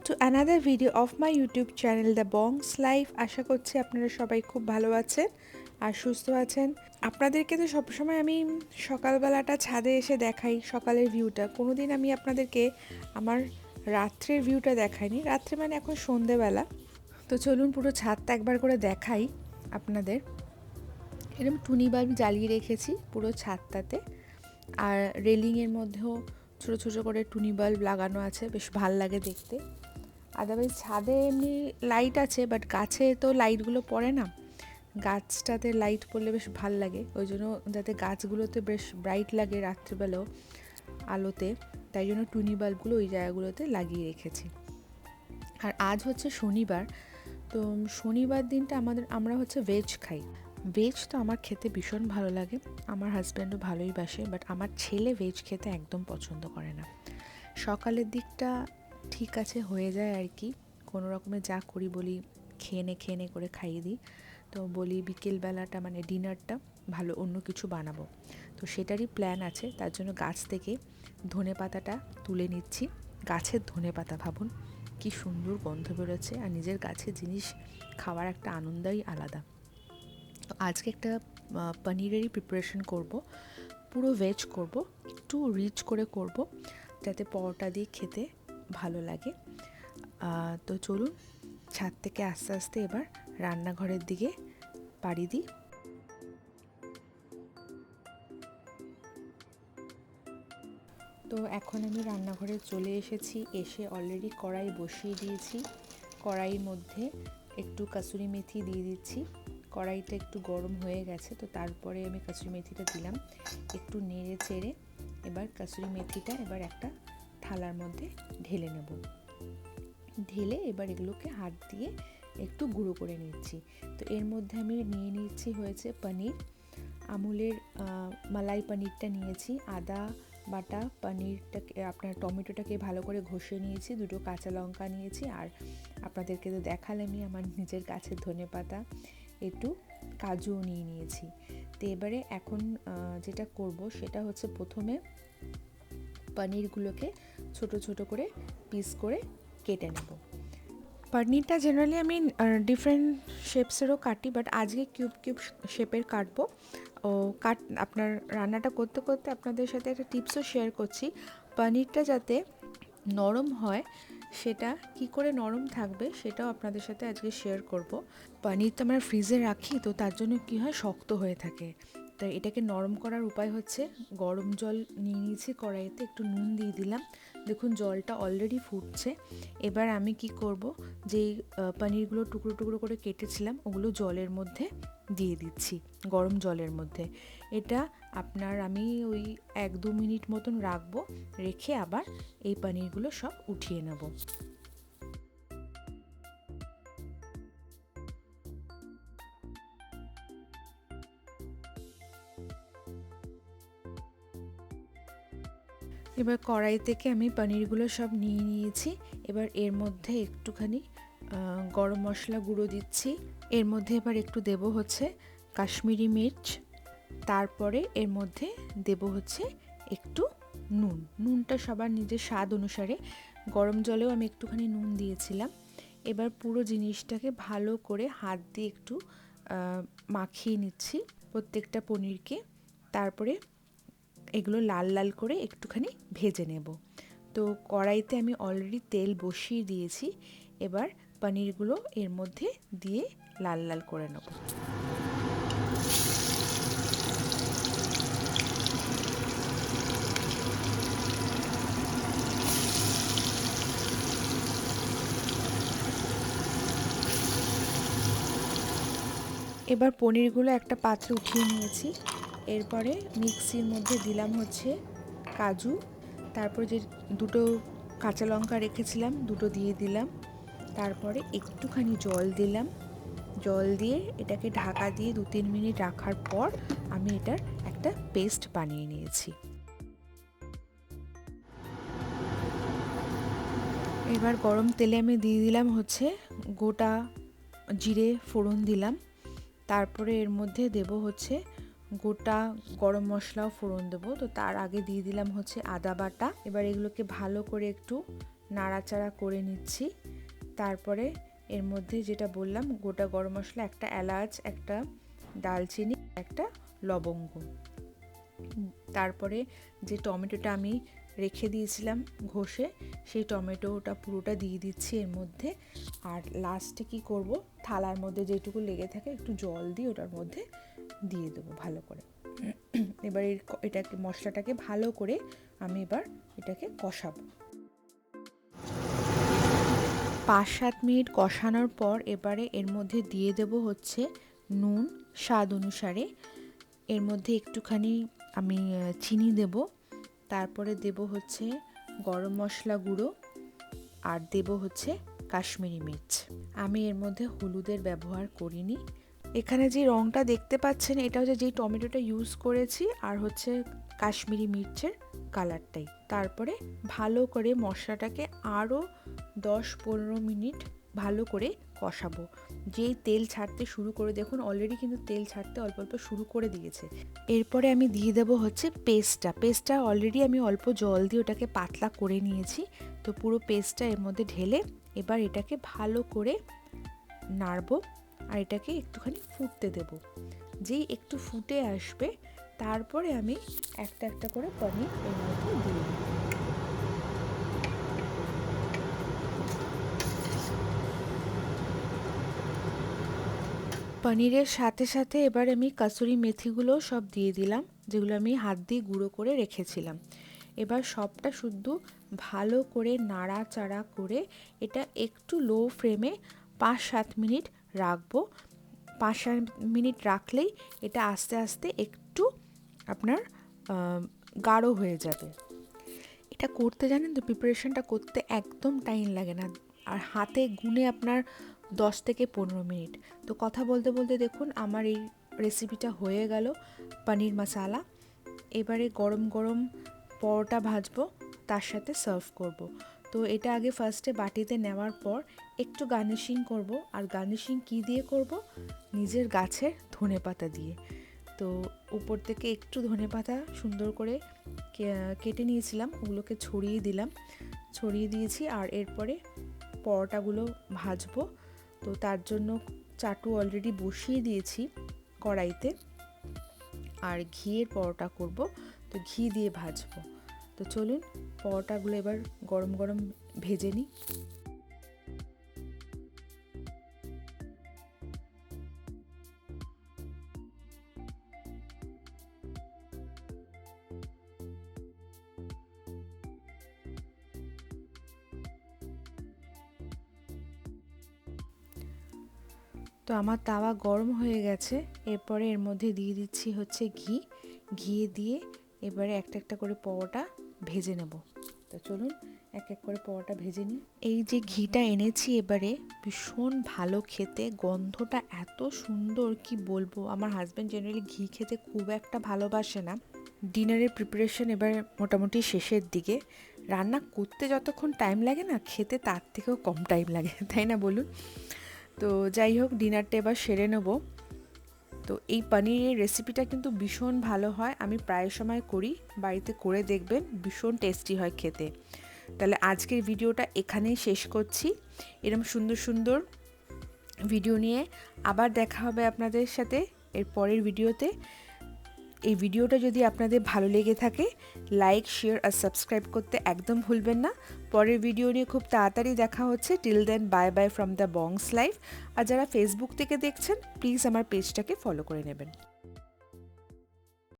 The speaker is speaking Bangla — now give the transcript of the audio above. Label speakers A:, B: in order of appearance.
A: to another video of my YouTube channel The Bongs Life। আশা করছি আপনারা সবাই খুব ভালো আছেন আর সুস্থ আছেন। আপনাদেরকে তো সবসময় আমি সকালবেলাটা ছাদে এসে দেখাই, সকালের ভিউটা। কোনোদিন আমি আপনাদেরকে আমার রাত্রের ভিউটা দেখাইনি। রাত্রে মানে এখন সন্ধেবেলা। তো চলুন পুরো ছাদটা একবার করে দেখাই আপনাদের। এরকম টুনি বাল্ব জ্বালিয়ে রেখেছি পুরো ছাদটাতে, আর রেলিংয়ের মধ্যেও ছোটো ছোটো করে টুনি বাল্ব লাগানো আছে, বেশ ভাল লাগে দেখতে। আদারওয়াইজ ছাদে এমনি লাইট আছে, বাট গাছে তো লাইটগুলো পড়ে না। গাছটাতে লাইট পড়লে বেশ ভাল লাগে, ওই জন্য যাতে গাছগুলোতে বেশ ব্রাইট লাগে রাত্রিবেলাও আলোতে, তাই জন্য টুনি বাল্বগুলো ওই জায়গাগুলোতে লাগিয়ে রেখেছি। আর আজ হচ্ছে শনিবার, তো শনিবার দিনটা আমরা হচ্ছে ভেজ খাই। ভেজ তো আমার খেতে ভীষণ ভালো লাগে, আমার হাজব্যান্ডও ভালোই বাসে, বাট আমার ছেলে ভেজ খেতে একদম পছন্দ করে না। সকালের দিকটা ঠিক আছে, হয়ে যায় আর কি, কোনো রকমে যা করি বলি খেয়ে নে করে খাইয়ে দিই। তো বলি বিকেলবেলাটা মানে ডিনারটা ভালো অন্য কিছু বানাবো, তো সেটারই প্ল্যান আছে। তার জন্য গাছ থেকে ধনে পাতাটা তুলে নিচ্ছি। গাছের ধনে পাতা, ভাবুন কি সুন্দর গন্ধ বেরোচ্ছে, আর নিজের গাছের জিনিস খাওয়ার একটা আনন্দই আলাদা। তো আজকে একটা পনিরেরই প্রিপারেশন করব, পুরো ভেজ করব, একটু রিচ করে করব যাতে পরোটা দিয়ে খেতে ভালো লাগে। তো চলুন ছাদ থেকে আস্তে আস্তে এবার রান্নাঘরের দিকে পাড়ি দিই। তো এখন আমি রান্নাঘরে চলে এসেছি, এসে অলরেডি কড়াই বসিয়ে দিয়েছি। কড়াইয়ের মধ্যে একটু কাসুরি মেথি দিয়ে দিচ্ছি। কড়াইটা একটু গরম হয়ে গেছে, তো তারপরে আমি কাসুরি মেথিটা দিলাম, একটু নেড়ে চেড়ে এবার কাসুরি মেথিটা এবার একটা থালার মধ্যে ঢেলে নেব। ঢেলে এবার এগুলোকে হাত দিয়ে একটু গুঁড়ো করে নিচ্ছি। তো এর মধ্যে আমি নিয়ে নিচ্ছি হয়েছে পনির, আমুলের মালাই পনিরটা নিয়েছি, আদা বাটা পনিরটাকে, আপনার টমেটোটাকে ভালো করে ঘষে নিয়েছি, দুটো কাঁচা লঙ্কা নিয়েছি, আর আপনাদেরকে তো দেখালামই আমার নিজের গাছের ধনেপাতা, একটু কাজুও নিয়ে নিয়েছি। তো এবারে এখন যেটা করব সেটা হচ্ছে প্রথমে পনিরগুলোকে ছোট ছোট করে পিস করে কেটে নেব। পনিরটা জেনারেলি আমি ডিফারেন্ট শেপসেরও কাটি, বাট আজকে কিউব কিউব শেপের কাটবো। আপনার রান্নাটা করতে করতে আপনাদের সাথে একটা টিপসও শেয়ার করছি। পনিরটা যাতে নরম হয়, সেটা কি করে নরম থাকবে সেটাও আপনাদের সাথে আজকে শেয়ার করব। পনির তো আমরা ফ্রিজে রাখি, তো তার জন্য কি হয়, শক্ত হয়ে থাকে। তাই এটাকে নরম করার উপায় হচ্ছে, গরম জল নিয়ে নিয়েছি, কড়াইতে একটু নুন দিয়ে দিলাম, দেখুন জলটা অলরেডি ফুটছে। এবার আমি কি করব, যেই পনিরগুলো টুকরো টুকরো করে কেটেছিলাম ওগুলো জলের মধ্যে দিয়ে দিচ্ছি, গরম জলের মধ্যে। এটা আমি ওই 1-2 মিনিট মতন রাখবো, রেখে আবার এই পনিরগুলো সব উঠিয়ে নেব। এবার কড়াই থেকে আমি পনিরগুলো সব নিয়ে নিয়েছি। এবার এর মধ্যে একটুখানি গরম মশলা গুঁড়ো দিচ্ছি, এর মধ্যে এবার একটু দেব হচ্ছে কাশ্মীরি মির্চ, তারপরে এর মধ্যে দেব হচ্ছে একটু নুনটা সবার নিজের স্বাদ অনুসারে। গরম জলেও আমি একটুখানি নুন দিয়েছিলাম। এবার পুরো জিনিসটাকে ভালো করে হাত দিয়ে একটু মাখিয়ে নিচ্ছি প্রত্যেকটা পনিরকে, তারপরে এগুলো লাল লাল করে একটুখানি ভেজে নেব। তো কড়াইতে আমি অলরেডি তেল বসিয়ে দিয়েছি, এবার পনিরগুলো এর মধ্যে দিয়ে লাল লাল করে নেব। এবার পনিরগুলো একটা পাত্রে উঠিয়ে নিয়েছি। এরপরে মিক্সির মধ্যে দিলাম হচ্ছে কাজু, তারপর যে দুটো কাঁচা লঙ্কা রেখেছিলাম দুটো দিয়ে দিলাম, তারপরে একটুখানি জল দিলাম। জল দিয়ে এটাকে ঢাকা দিয়ে 2-3 মিনিট রাখার পর আমি এটার একটা পেস্ট বানিয়ে নিয়েছি। এবার গরম তেলে আমি দিয়ে দিলাম হচ্ছে গোটা জিরে ফোড়ন দিলাম, তারপরে এর মধ্যে দেব হচ্ছে গোটা গরম মশলাও ফোড়ন দেবো। তো তার আগে দিয়ে দিলাম হচ্ছে আদা বাটা। এবার এগুলোকে ভালো করে একটু নাড়াচাড়া করে নিচ্ছি। তারপরে এর মধ্যে যেটা বললাম, গোটা গরম মশলা, একটা এলাচ, একটা দালচিনি, একটা লবঙ্গ, তারপরে যে টমেটোটা আমি রেখে দিয়েছিলাম ঘষে, সেই টমেটোটা পুরোটা দিয়ে দিচ্ছি এর মধ্যে। আর লাস্টে কি করব, থালার মধ্যে যেটুকু লেগে থাকে একটু জল দিয়ে ওটার মধ্যে দিয়ে দেবো ভালো করে। এবার এটাকে মশলাটাকে ভালো করে আমি এবার এটাকে কষাবো। 5-7 মিনিট কষানোর পর এবারে এর মধ্যে দিয়ে দেব হচ্ছে নুন স্বাদ অনুসারে। এর মধ্যে একটুখানি আমি চিনি দেব, তারপরে দেব হচ্ছে গরম মশলা গুঁড়ো, আর দেব হচ্ছে কাশ্মীরি মির্চ। আমি এর মধ্যে হলুদের ব্যবহার করিনি। এখানে যে রঙটা দেখতে পাচ্ছেন এটা হচ্ছে যেই টমেটোটা ইউজ করেছি, আর হচ্ছে কাশ্মীরি মির্চের কালারটাই। তারপরে ভালো করে মশলাটাকে আরও 10-15 মিনিট ভালো করে কষাবো। যেই তেল ছাড়তে শুরু করে, দেখুন অলরেডি কিন্তু তেল ছাড়তে অল্প অল্প শুরু করে দিয়েছে। এরপরে আমি দিয়ে দেবো হচ্ছে পেস্টটা অলরেডি আমি অল্প জল দিয়ে ওটাকে পাতলা করে নিয়েছি। তো পুরো পেস্টটা এর মধ্যে ঢেলে এবার এটাকে ভালো করে নাড়বো, আর এটাকে একটুখানি ফুটতে দেব। যেই একটু ফুটে আসবে তারপরে আমি একটা একটা করে পনির এর মধ্যে দিয়ে দেব। পনিরের সাথে সাথে এবার আমি কাসুরি মেথিগুলো সব দিয়ে দিলাম, যেগুলো আমি হাত দিয়ে গুঁড়ো করে রেখেছিলাম। এবার সবটা শুদ্ধ ভালো করে নাড়াচাড়া করে এটা একটু লো ফ্লেমে 5-7 মিনিট রাখবো। 5-7 মিনিট রাখলেই এটা আস্তে আস্তে একটু আপনার গাঢ় হয়ে যাবে। এটা করতে জানেন তো, প্রিপারেশনটা করতে একদম টাইম লাগে না, আর হাতে গুনে আপনার 10-15 মিনিট। তো কথা বলতে বলতে দেখুন আমার এই রেসিপিটা হয়ে গেল, পনির মশালা। এবারে গরম গরম পরোটা ভাজবো, তার সাথে সার্ভ করব। তো এটা আগে ফার্স্টে বাটিতে নেওয়ার পর একটু গার্নিশিং করব। আর গার্নিশিং কি দিয়ে করব? নিজের গাছের ধনেপাতা দিয়ে। তো উপর থেকে একটু ধনেপাতা সুন্দর করে কেটে নিয়েছিলাম, ওগুলোকে ছড়িয়ে দিয়েছি। আর এরপরে পরোটাগুলো ভাজবো। তো তার জন্য চাটু অলরেডি বসিয়ে দিয়েছি কড়াইতে, আর ঘিয়ের পরোটা করব, তো ঘি দিয়ে ভাজবো। তো চলুন পরোটাগুলো এবার গরম গরম ভেজে নিই। তো আমার তাওয়া গরম হয়ে গেছে। এরপরে এর মধ্যে দিয়ে দিচ্ছি হচ্ছে ঘি দিয়ে এবারে একটা একটা করে পরোটা ভেজে নেব। তো চলুন এক এক করে পরোটা ভেজে নিই। এই যে ঘিটা এনেছি এবারে ভীষণ ভালো খেতে, গন্ধটা এত সুন্দর কি বলবো। আমার হাজব্যান্ড জেনারেলি ঘি খেতে খুব একটা ভালোবাসে না। ডিনারের প্রিপারেশন এবার মোটামুটি শেষের দিকে। রান্না করতে যতক্ষণ টাইম লাগে না, খেতে তার থেকেও কম টাইম লাগে, তাই না বলুন? তো যাই হোক, ডিনারটা এবার সেরে নেব। তো এই পনিরের রেসিপিটা কিন্তু ভীষণ ভালো হয়, আমি প্রায় সময় করি, বাড়িতে করে দেখবেন, ভীষণ টেস্টি হয় খেতে। তাহলে আজকের ভিডিওটা এখানেই শেষ করছি। এরকম সুন্দর সুন্দর ভিডিও নিয়ে আবার দেখা হবে আপনাদের সাথে এর পরের ভিডিওতে। এই ভিডিওটা যদি আপনাদের ভালো লেগে থাকে, লাইক, শেয়ার আর সাবস্ক্রাইব করতে একদম ভুলবেন না। পরের ভিডিও নিয়ে খুব তাড়াতাড়ি দেখা হচ্ছে। Till then bye bye from the Bongs life. আর যারা ফেসবুক থেকে দেখছেন, প্লিজ আমার পেজটাকে ফলো করে নেবেন।